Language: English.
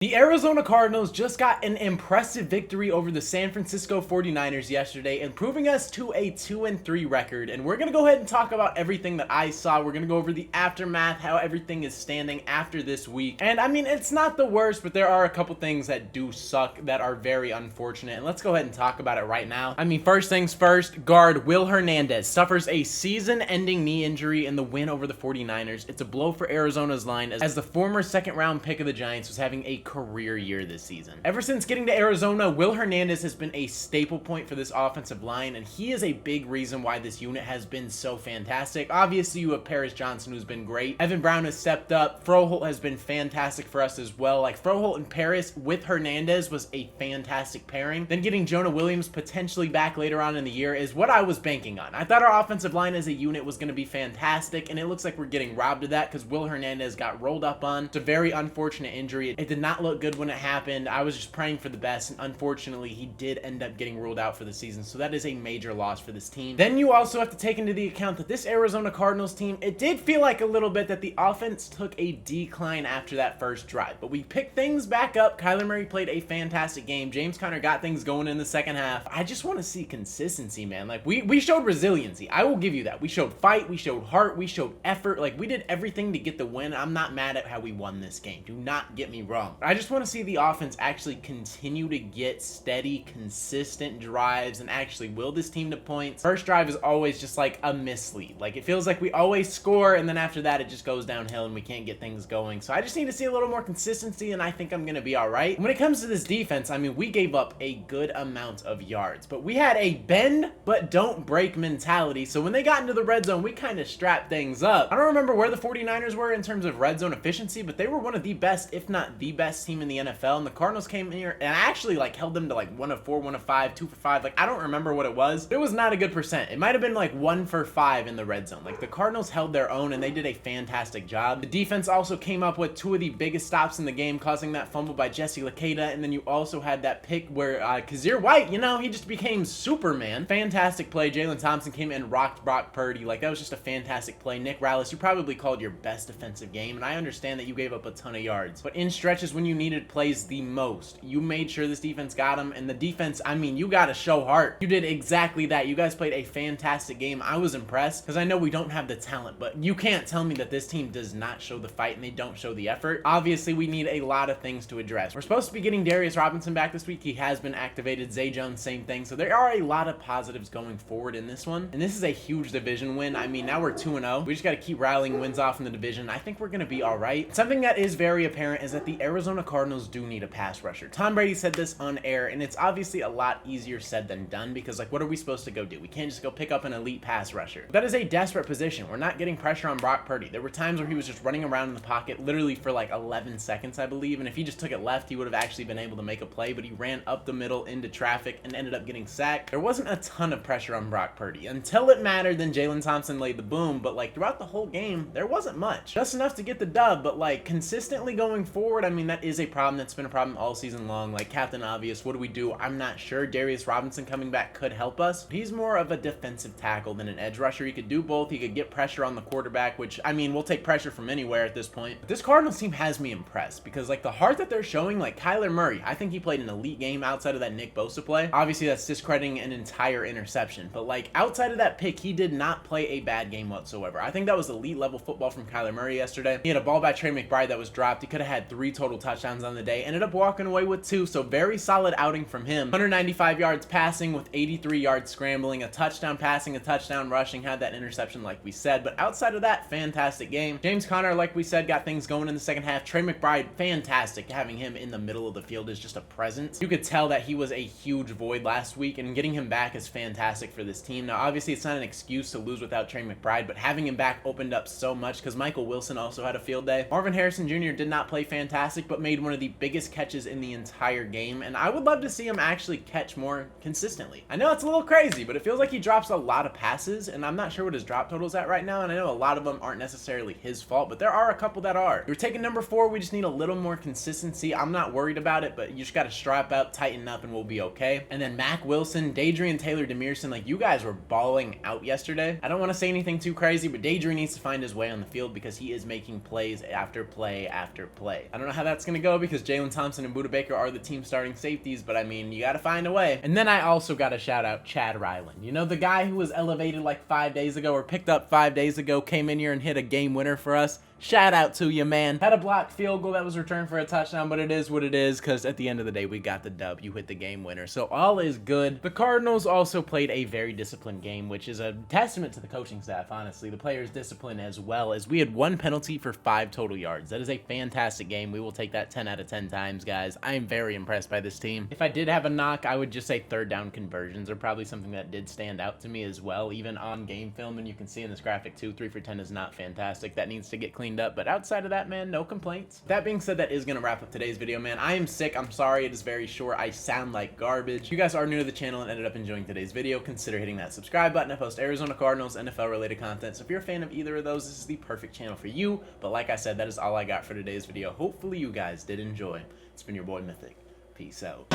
The Arizona Cardinals just got an impressive victory over the San Francisco 49ers yesterday, improving us to a 2-3 record. And we're going to go ahead and talk about everything that I saw. We're going to go over the aftermath, how everything is standing after this week. And I mean, it's not the worst, but there are a couple things that do suck that are very unfortunate. And let's go ahead and talk about it right now. I mean, first things first, guard Will Hernandez suffers a season-ending knee injury in the win over the 49ers. It's a blow for Arizona's line as the former second-round pick of the Giants was having a career year this season. Ever since getting to Arizona, Will Hernandez has been a staple point for this offensive line, and he is a big reason why this unit has been so fantastic. Obviously, you have Paris Johnson, who's been great. Evan Brown has stepped up. Froholt has been fantastic for us as well. Like, Froholt and Paris with Hernandez was a fantastic pairing. Then getting Jonah Williams potentially back later on in the year is what I was banking on. I thought our offensive line as a unit was going to be fantastic, and it looks like we're getting robbed of that because Will Hernandez got rolled up on. It's a very unfortunate injury. It did not look good when it happened. I was just praying for the best, and unfortunately he did end up getting ruled out for the season, so that is a major loss for this team. Then you also have to take into the account that this Arizona Cardinals team, it did feel like a little bit that the offense took a decline after that first drive, but we picked things back up. Kyler Murray played a fantastic game. James Conner got things going in the second half. I just want to see consistency, man. Like, we showed resiliency. I will give you that. We showed fight, we showed heart, we showed effort. Like, we did everything to get the win. I'm not mad at how we won this game. Do not get me wrong. I just want to see the offense actually continue to get steady, consistent drives and actually will this team to points. First drive is always just like a mislead. Like, it feels like we always score, and then after that it just goes downhill and we can't get things going. So I just need to see a little more consistency, and I think I'm gonna be all right. When it comes to this defense, I mean, we gave up a good amount of yards, but we had a bend but don't break mentality. So when they got into the red zone, we kind of strapped things up. I don't remember where the 49ers were in terms of red zone efficiency, but they were one of the best, if not the best team in the NFL. And the Cardinals came here and I actually like held them to like 1 of 4, 1 of 5, 2 for 5. Like, I don't remember what it was, but it was not a good percent. It might have been like 1 for 5 in the red zone. Like, the Cardinals held their own and they did a fantastic job. The defense also came up with 2 of the biggest stops in the game, causing that fumble by Jesse Luketa. And then you also had that pick where Kazir White, you know, he just became Superman. Fantastic play. Jalen Thompson came in and rocked Brock Purdy. Like, that was just a fantastic play. Nick Rallis, you probably called your best defensive game, and I understand that you gave up a ton of yards, but in stretches when you needed plays the most, you made sure this defense got them. And the defense, I mean, you got to show heart. You did exactly that. You guys played a fantastic game. I was impressed because I know we don't have the talent, but you can't tell me that this team does not show the fight and they don't show the effort. Obviously, we need a lot of things to address. We're supposed to be getting Darius Robinson back this week. He has been activated. Zay Jones, same thing. So there are a lot of positives going forward in this one, and this is a huge division win. I mean, now we're 2-0. We just got to keep rallying wins off in the division. I think we're going to be all right. Something that is very apparent is that the Arizona Cardinals do need a pass rusher. Tom Brady said this on air, and it's obviously a lot easier said than done because, like, what are we supposed to go do? We can't just go pick up an elite pass rusher. That is a desperate position. We're not getting pressure on Brock Purdy. There were times where he was just running around in the pocket literally for like 11 seconds, I believe, and if he just took it left, he would have actually been able to make a play, but he ran up the middle into traffic and ended up getting sacked. There wasn't a ton of pressure on Brock Purdy until it mattered. Then Jalen Thompson laid the boom, but like throughout the whole game, there wasn't much. Just enough to get the dub, but like consistently going forward, I mean, that is a problem. That's been a problem all season long. Like, Captain Obvious, what do we do? I'm not sure. Darius Robinson coming back could help us. He's more of a defensive tackle than an edge rusher. He could do both. He could get pressure on the quarterback, which, I mean, we'll take pressure from anywhere at this point. But this Cardinals team has me impressed because, like, the heart that they're showing, like Kyler Murray, I think he played an elite game outside of that Nick Bosa play. Obviously, that's discrediting an entire interception, but like outside of that pick, he did not play a bad game whatsoever. I think that was elite level football from Kyler Murray yesterday. He had a ball by Trey McBride that was dropped. He could have had 3 total touchdowns on the day. Ended up walking away with 2, so very solid outing from him. 195 yards passing with 83 yards scrambling, a touchdown passing, a touchdown rushing, had that interception like we said, but outside of that, fantastic game. James Conner, like we said, got things going in the second half. Trey McBride, fantastic. Having him in the middle of the field is just a presence. You could tell that he was a huge void last week, and getting him back is fantastic for this team. Now, obviously, it's not an excuse to lose without Trey McBride, but having him back opened up so much because Michael Wilson also had a field day. Marvin Harrison Jr. did not play fantastic, but made one of the biggest catches in the entire game, and I would love to see him actually catch more consistently. I know it's a little crazy, but it feels like he drops a lot of passes, and I'm not sure what his drop total is at right now, and I know a lot of them aren't necessarily his fault, but there are a couple that are. We're taking number 4. We just need a little more consistency. I'm not worried about it, but you just got to strap up, tighten up, and we'll be okay. And then Mac Wilson, Dadrian Taylor Demerson, like, you guys were balling out yesterday. I don't want to say anything too crazy, but Dadrian needs to find his way on the field because he is making plays after play after play. I don't know how that's going going to go because Jalen Thompson and Budda Baker are the team starting safeties, but I mean, you got to find a way. And then I also got to shout out Chad Ryland. You know, the guy who was elevated like 5 days ago or picked up 5 days ago, came in here and hit a game winner for us. Shout out to you, man. Had a blocked field goal that was returned for a touchdown, but it is what it is because at the end of the day, we got the dub. You hit the game winner, so all is good. The Cardinals also played a very disciplined game, which is a testament to the coaching staff, honestly. The players' discipline as well, as we had 1 penalty for 5 total yards. That is a fantastic game. We will take that 10 out of 10 times, guys. I am very impressed by this team. If I did have a knock, I would just say 3rd down conversions are probably something that did stand out to me as well, even on game film, and you can see in this graphic too, 3 for 10 is not fantastic. That needs to get cleaned up, but outside of that, man, no complaints. That being said, that is gonna wrap up today's video, man. I am sick. I'm sorry. It is very short. I sound like garbage. If you guys are new to the channel and ended up enjoying today's video, consider hitting that subscribe button. I post Arizona Cardinals, NFL related content, so if you're a fan of either of those, this is the perfect channel for you. But like I said, that is all I got for today's video. Hopefully you guys did enjoy. It's been your boy Mythic. Peace out.